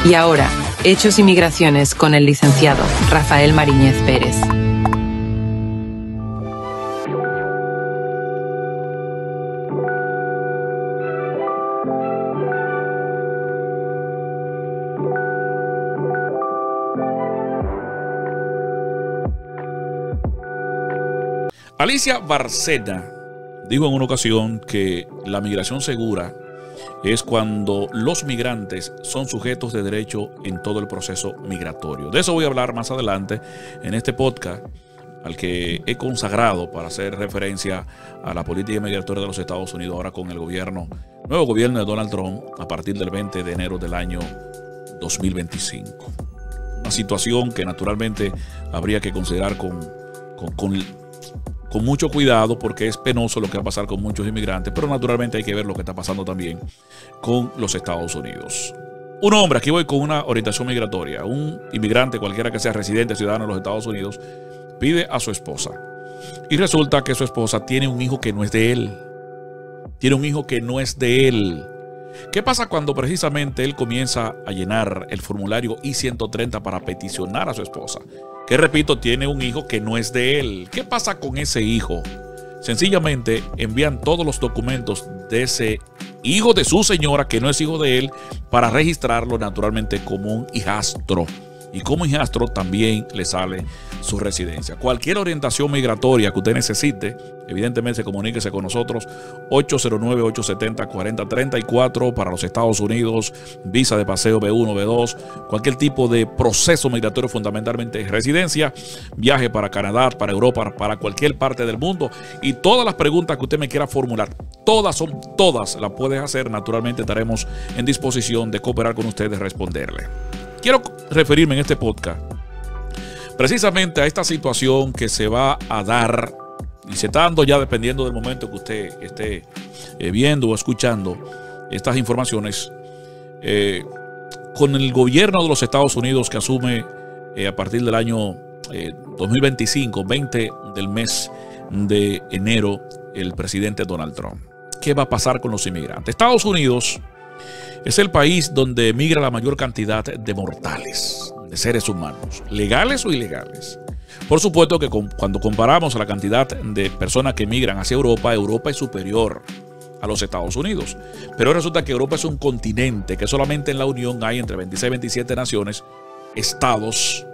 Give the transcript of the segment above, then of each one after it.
Y ahora, Hechos y Migraciones con el licenciado Rafael Mariñez Pérez. Alicia Bárcena dijo en una ocasión que la migración segura es cuando los migrantes son sujetos de derecho en todo el proceso migratorio. De eso voy a hablar más adelante en este podcast, al que he consagrado para hacer referencia a la política migratoria de los Estados Unidos ahora con el nuevo gobierno de Donald Trump a partir del 20 de enero del año 2025. Una situación que naturalmente habría que considerar con mucho cuidado, porque es penoso lo que va a pasar con muchos inmigrantes, pero naturalmente hay que ver lo que está pasando también con los Estados Unidos. Un hombre, aquí voy con una orientación migratoria, un inmigrante, cualquiera que sea residente, ciudadano de los Estados Unidos, pide a su esposa. Y resulta que su esposa tiene un hijo que no es de él. Tiene un hijo que no es de él. ¿Qué pasa cuando precisamente él comienza a llenar el formulario I-130 para peticionar a su esposa? Que repito, tiene un hijo que no es de él. ¿Qué pasa con ese hijo? Sencillamente envían todos los documentos de ese hijo de su señora, que no es hijo de él, para registrarlo naturalmente como un hijastro. Y como hijastro también le sale su residencia. Cualquier orientación migratoria que usted necesite, evidentemente comuníquese con nosotros. 809-870-4034 para los Estados Unidos, visa de paseo B1, B2, cualquier tipo de proceso migratorio, fundamentalmente residencia, viaje para Canadá, para Europa, para cualquier parte del mundo. Y todas las preguntas que usted me quiera formular, todas las puede hacer. Naturalmente estaremos en disposición de cooperar con ustedes, responderle. Quiero referirme en este podcast precisamente a esta situación que se va a dar y se está dando ya, dependiendo del momento que usted esté viendo o escuchando estas informaciones, con el gobierno de los Estados Unidos que asume a partir del año 2025, 20 del mes de enero, el presidente Donald Trump. ¿Qué va a pasar con los inmigrantes? Estados Unidos es el país donde emigra la mayor cantidad de mortales, de seres humanos, legales o ilegales. Por supuesto que cuando comparamos la cantidad de personas que emigran hacia Europa, Europa es superior a los Estados Unidos. Pero resulta que Europa es un continente, que solamente en la Unión hay entre 26 y 27 naciones, estados,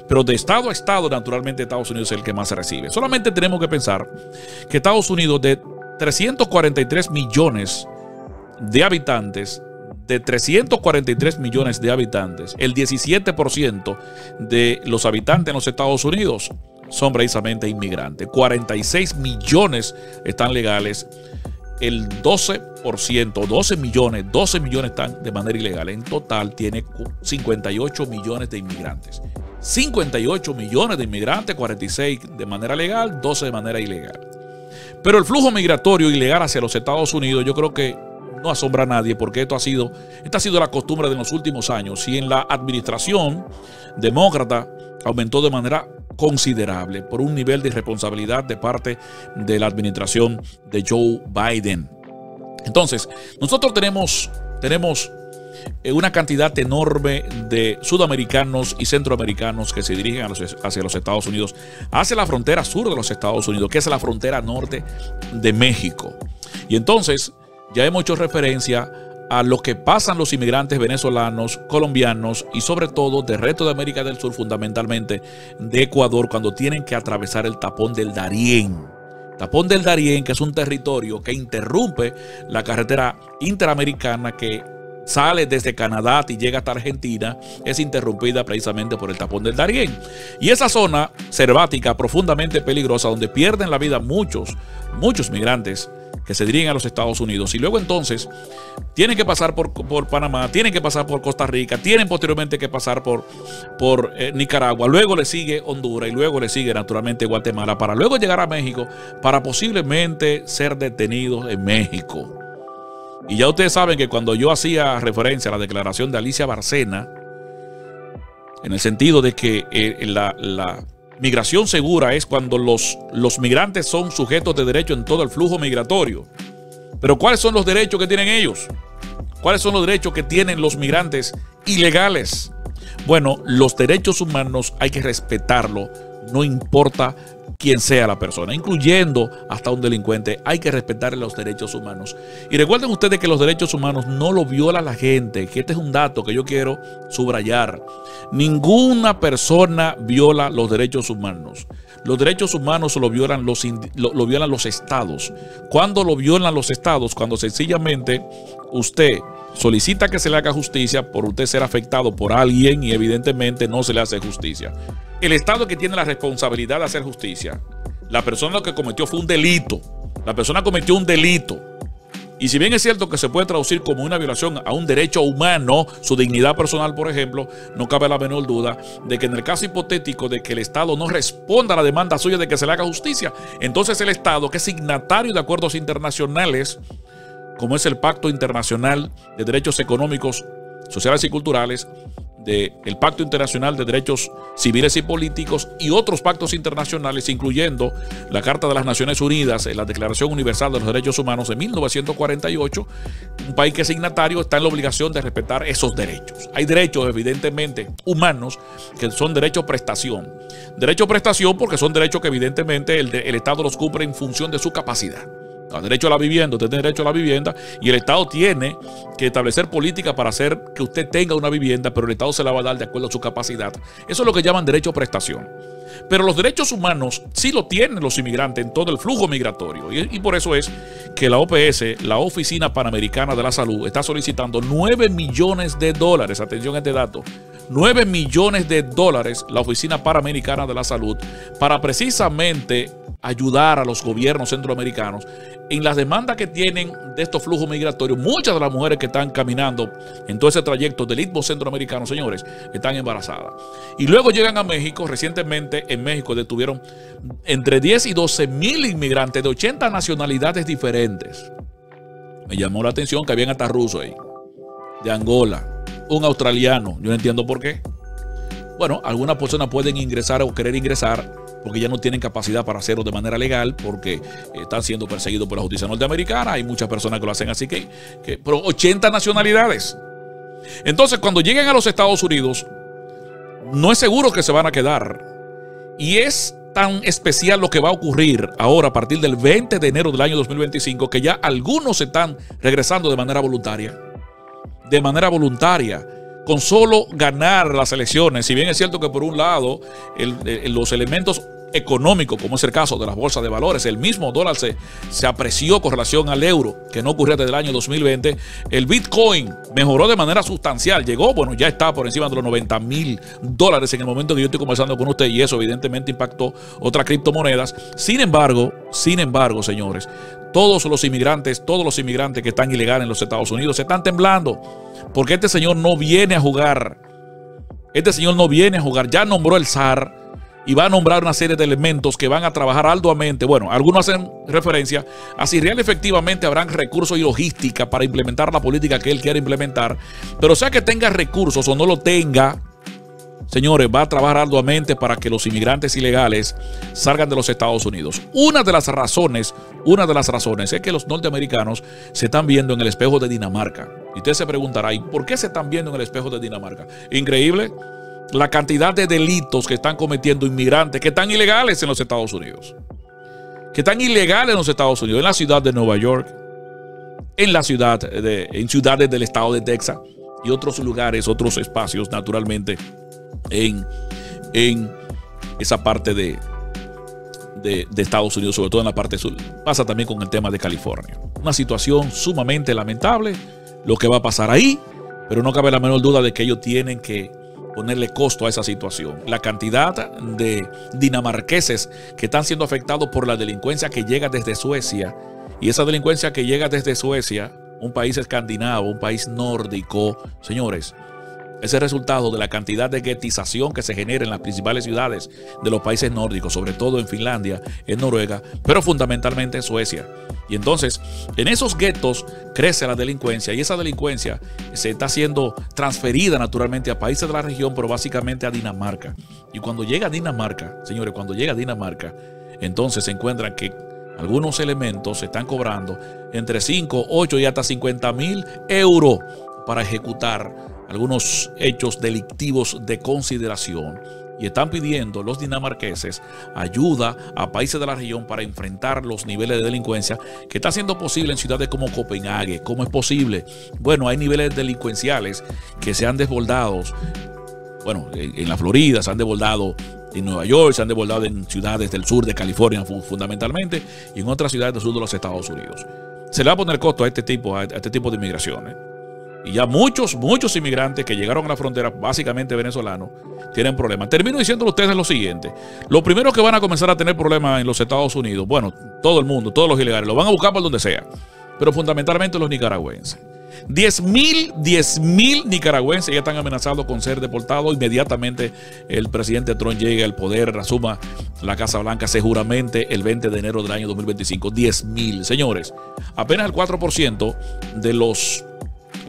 pero de estado a estado, naturalmente Estados Unidos es el que más se recibe. Solamente tenemos que pensar que Estados Unidos, de 343 millones de habitantes, el 17% de los habitantes en los Estados Unidos son precisamente inmigrantes. 46 millones están legales. El 12%, 12 millones están de manera ilegal. En total tiene 58 millones de inmigrantes. 58 millones de inmigrantes, 46 de manera legal, 12 de manera ilegal. Pero el flujo migratorio ilegal hacia los Estados Unidos, yo creo que no asombra a nadie, porque esta ha sido la costumbre de los últimos años. Y en la administración demócrata aumentó de manera considerable por un nivel de irresponsabilidad de parte de la administración de Joe Biden. Entonces, nosotros tenemos una cantidad enorme de sudamericanos y centroamericanos que se dirigen hacia los Estados Unidos, hacia la frontera sur de los Estados Unidos, que es la frontera norte de México. Y entonces ya hemos hecho referencia a lo que pasan los inmigrantes venezolanos, colombianos y sobre todo del resto de América del Sur, fundamentalmente de Ecuador, cuando tienen que atravesar el tapón del Darién. Tapón del Darién, que es un territorio que interrumpe la carretera interamericana que sale desde Canadá y llega hasta Argentina, es interrumpida precisamente por el tapón del Darién. Y esa zona selvática profundamente peligrosa, donde pierden la vida muchos migrantes que se dirigen a los Estados Unidos, y luego entonces tienen que pasar por Panamá, tienen que pasar por Costa Rica, tienen posteriormente que pasar por Nicaragua, luego le sigue Honduras y luego le sigue naturalmente Guatemala, para luego llegar a México, para posiblemente ser detenidos en México. Y ya ustedes saben que cuando yo hacía referencia a la declaración de Alicia Bárcena, en el sentido de que la migración segura es cuando los migrantes son sujetos de derecho en todo el flujo migratorio. Pero ¿cuáles son los derechos que tienen ellos? ¿Cuáles son los derechos que tienen los migrantes ilegales? Bueno, los derechos humanos hay que respetarlo, no importa quién sea la persona, incluyendo hasta un delincuente. Hay que respetar los derechos humanos. Y recuerden ustedes que los derechos humanos no lo viola la gente, que este es un dato que yo quiero subrayar. Ninguna persona viola los derechos humanos. Los derechos humanos lo violan los estados. ¿Cuándo lo violan los estados? Cuando sencillamente usted solicita que se le haga justicia por usted ser afectado por alguien y evidentemente no se le hace justicia. El Estado que tiene la responsabilidad de hacer justicia. La persona que cometió fue un delito. La persona cometió un delito. Y si bien es cierto que se puede traducir como una violación a un derecho humano, su dignidad personal, por ejemplo, no cabe la menor duda de que en el caso hipotético de que el Estado no responda a la demanda suya de que se le haga justicia, entonces el Estado, que es signatario de acuerdos internacionales, como es el Pacto Internacional de Derechos Económicos, Sociales y Culturales, el Pacto Internacional de Derechos Civiles y Políticos y otros pactos internacionales, incluyendo la Carta de las Naciones Unidas, la Declaración Universal de los Derechos Humanos de 1948, un país que es signatario está en la obligación de respetar esos derechos. Hay derechos, evidentemente, humanos, que son derecho prestación. Derecho prestación porque son derechos que evidentemente el Estado los cumple en función de su capacidad. El derecho a la vivienda, usted tiene derecho a la vivienda y el Estado tiene que establecer políticas para hacer que usted tenga una vivienda, pero el Estado se la va a dar de acuerdo a su capacidad. Eso es lo que llaman derecho a prestación. Pero los derechos humanos sí lo tienen los inmigrantes en todo el flujo migratorio. Y por eso es que la OPS, la Oficina Panamericana de la Salud, está solicitando $9 millones. Atención a este dato. $9 millones la Oficina Panamericana de la Salud para precisamente ayudar a los gobiernos centroamericanos en las demandas que tienen de estos flujos migratorios. Muchas de las mujeres que están caminando en todo ese trayecto del Istmo Centroamericano, señores, están embarazadas. Y luego llegan a México. Recientemente en México detuvieron entre 10 y 12 mil inmigrantes de 80 nacionalidades diferentes. Me llamó la atención que habían hasta rusos ahí, de Angola, un australiano. Yo no entiendo por qué. Bueno, algunas personas pueden ingresar o querer ingresar porque ya no tienen capacidad para hacerlo de manera legal, porque están siendo perseguidos por la justicia norteamericana. Hay muchas personas que lo hacen así, pero 80 nacionalidades. Entonces, cuando lleguen a los Estados Unidos, no es seguro que se van a quedar. Y es tan especial lo que va a ocurrir ahora a partir del 20 de enero del año 2025, que ya algunos se están regresando de manera voluntaria. De manera voluntaria. Con solo ganar las elecciones. Si bien es cierto que por un lado los elementos económicos, como es el caso de las bolsas de valores, el mismo dólar se apreció con relación al euro, que no ocurría desde el año 2020. El Bitcoin mejoró de manera sustancial, ya está por encima de los $90,000 en el momento que yo estoy conversando con usted, y eso evidentemente impactó otras criptomonedas. Sin embargo, señores, todos los inmigrantes que están ilegales en los Estados Unidos se están temblando, porque este señor no viene a jugar. Ya nombró el SAR y va a nombrar una serie de elementos que van a trabajar arduamente. Bueno, algunos hacen referencia a si realmente efectivamente habrán recursos y logística para implementar la política que él quiere implementar. Pero sea que tenga recursos o no lo tenga, señores, va a trabajar arduamente para que los inmigrantes ilegales salgan de los Estados Unidos. Una de las razones es que los norteamericanos se están viendo en el espejo de Dinamarca. Y usted se preguntará, ¿y por qué se están viendo en el espejo de Dinamarca? Increíble la cantidad de delitos que están cometiendo inmigrantes que están ilegales en los Estados Unidos. En la ciudad de Nueva York, en ciudades del estado de Texas y otros lugares, otros espacios, naturalmente, en esa parte de Estados Unidos, sobre todo en la parte sur. Pasa también con el tema de California. Una situación sumamente lamentable lo que va a pasar ahí, pero no cabe la menor duda de que ellos tienen que ponerle costo a esa situación. La cantidad de dinamarqueses que están siendo afectados por la delincuencia que llega desde Suecia, y esa delincuencia que llega desde Suecia, un país escandinavo, un país nórdico, señores, es el resultado de la cantidad de guetización que se genera en las principales ciudades de los países nórdicos, sobre todo en Finlandia, en Noruega, pero fundamentalmente en Suecia. Y entonces, en esos guetos crece la delincuencia, y esa delincuencia se está siendo transferida naturalmente a países de la región, pero básicamente a Dinamarca. Y cuando llega a Dinamarca, señores, entonces se encuentran que algunos elementos se están cobrando entre 5, 8 y hasta 50.000 euros para ejecutar algunos hechos delictivos de consideración. Y están pidiendo los dinamarqueses ayuda a países de la región para enfrentar los niveles de delincuencia que está siendo posible en ciudades como Copenhague. ¿Cómo es posible? Bueno, hay niveles delincuenciales que se han desbordado. Bueno, en la Florida se han desbordado, en Nueva York se han desbordado, en ciudades del sur de California fundamentalmente, y en otras ciudades del sur de los Estados Unidos. Se le va a poner costo a este tipo de inmigraciones. Y ya muchos inmigrantes que llegaron a la frontera, básicamente venezolanos, tienen problemas. Termino diciéndole a ustedes lo siguiente. Los primeros que van a comenzar a tener problemas en los Estados Unidos, bueno, todo el mundo, todos los ilegales, lo van a buscar por donde sea, pero fundamentalmente los nicaragüenses. 10.000 nicaragüenses ya están amenazados con ser deportados. Inmediatamente el presidente Trump llegue al poder, asuma la Casa Blanca, seguramente el 20 de enero del año 2025. 10.000. Señores, apenas el 4% de los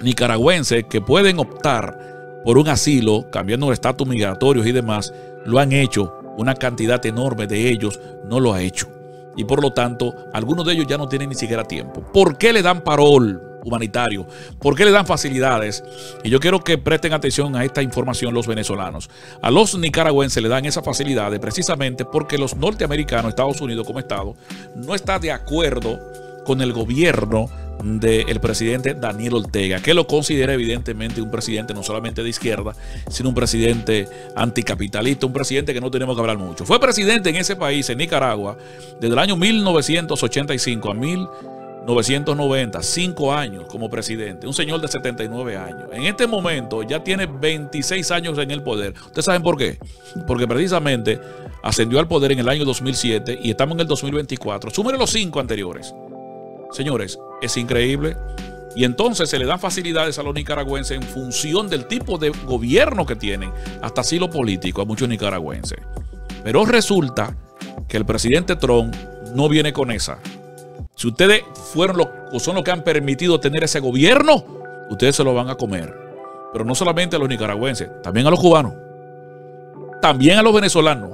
nicaragüenses que pueden optar por un asilo, cambiando el estatus migratorio y demás, lo han hecho. Una cantidad enorme de ellos no lo ha hecho. Y por lo tanto, algunos de ellos ya no tienen ni siquiera tiempo. ¿Por qué le dan parol humanitario? ¿Por qué le dan facilidades? Y yo quiero que presten atención a esta información los venezolanos. A los nicaragüenses le dan esas facilidades precisamente porque los norteamericanos, Estados Unidos como Estado, no está de acuerdo con el gobierno del presidente Daniel Ortega, que lo considera evidentemente un presidente no solamente de izquierda, sino un presidente anticapitalista, un presidente que no tenemos que hablar mucho. Fue presidente en ese país, en Nicaragua, desde el año 1985 a 1990, 5 años como presidente, un señor de 79 años. En este momento ya tiene 26 años en el poder. ¿Ustedes saben por qué? Porque precisamente ascendió al poder en el año 2007 y estamos en el 2024. Súmele los 5 anteriores. Señores, es increíble. Y entonces se le dan facilidades a los nicaragüenses en función del tipo de gobierno que tienen, hasta asilo político a muchos nicaragüenses. Pero resulta que el presidente Trump no viene con esa. Si ustedes son los que han permitido tener ese gobierno, ustedes se lo van a comer. Pero no solamente a los nicaragüenses, también a los cubanos, también a los venezolanos,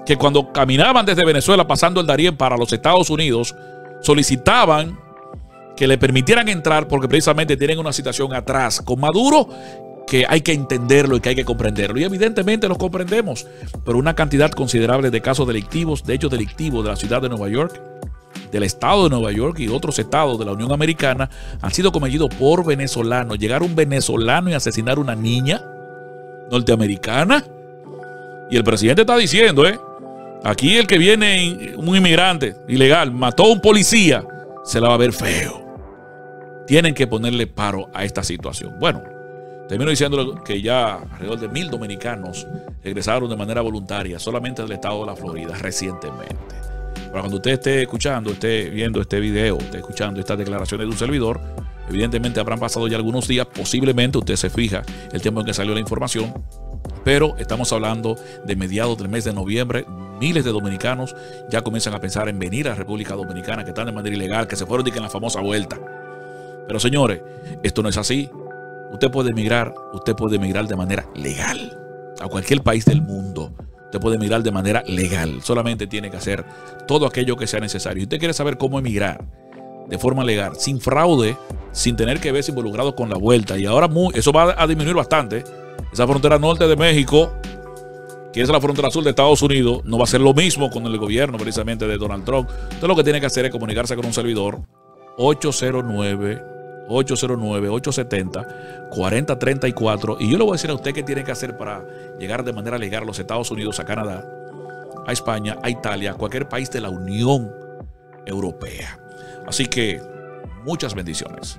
que cuando caminaban desde Venezuela pasando el Darién para los Estados Unidos, solicitaban que le permitieran entrar porque precisamente tienen una situación atrás con Maduro que hay que entenderlo y que hay que comprenderlo. Y evidentemente lo comprendemos, pero una cantidad considerable de casos delictivos, de hechos delictivos de la ciudad de Nueva York, del estado de Nueva York y otros estados de la Unión Americana han sido cometidos por venezolanos. Llegar un venezolano y asesinar a una niña norteamericana. Y el presidente está diciendo, aquí el que viene, un inmigrante ilegal, mató a un policía, se la va a ver feo. Tienen que ponerle paro a esta situación. Bueno, termino diciendo que ya alrededor de 1.000 dominicanos regresaron de manera voluntaria solamente del estado de la Florida recientemente. Para cuando usted esté escuchando, esté viendo este video, esté escuchando estas declaraciones de un servidor, evidentemente habrán pasado ya algunos días, posiblemente usted se fija el tiempo en que salió la información, pero estamos hablando de mediados del mes de noviembre. Miles de dominicanos ya comienzan a pensar en venir a la República Dominicana, que están de manera ilegal, que se fueron en la famosa vuelta. Pero señores, esto no es así. Usted puede emigrar de manera legal a cualquier país del mundo. Usted puede emigrar de manera legal. Solamente tiene que hacer todo aquello que sea necesario. Y usted quiere saber cómo emigrar de forma legal, sin fraude, sin tener que verse involucrado con la vuelta. Y ahora eso va a disminuir bastante. Esa frontera norte de México, que es la frontera sur de Estados Unidos, no va a ser lo mismo con el gobierno precisamente de Donald Trump. Entonces lo que tiene que hacer es comunicarse con un servidor 809-870-4034. Y yo le voy a decir a usted qué tiene que hacer para llegar de manera legal a los Estados Unidos, a Canadá, a España, a Italia, a cualquier país de la Unión Europea. Así que muchas bendiciones.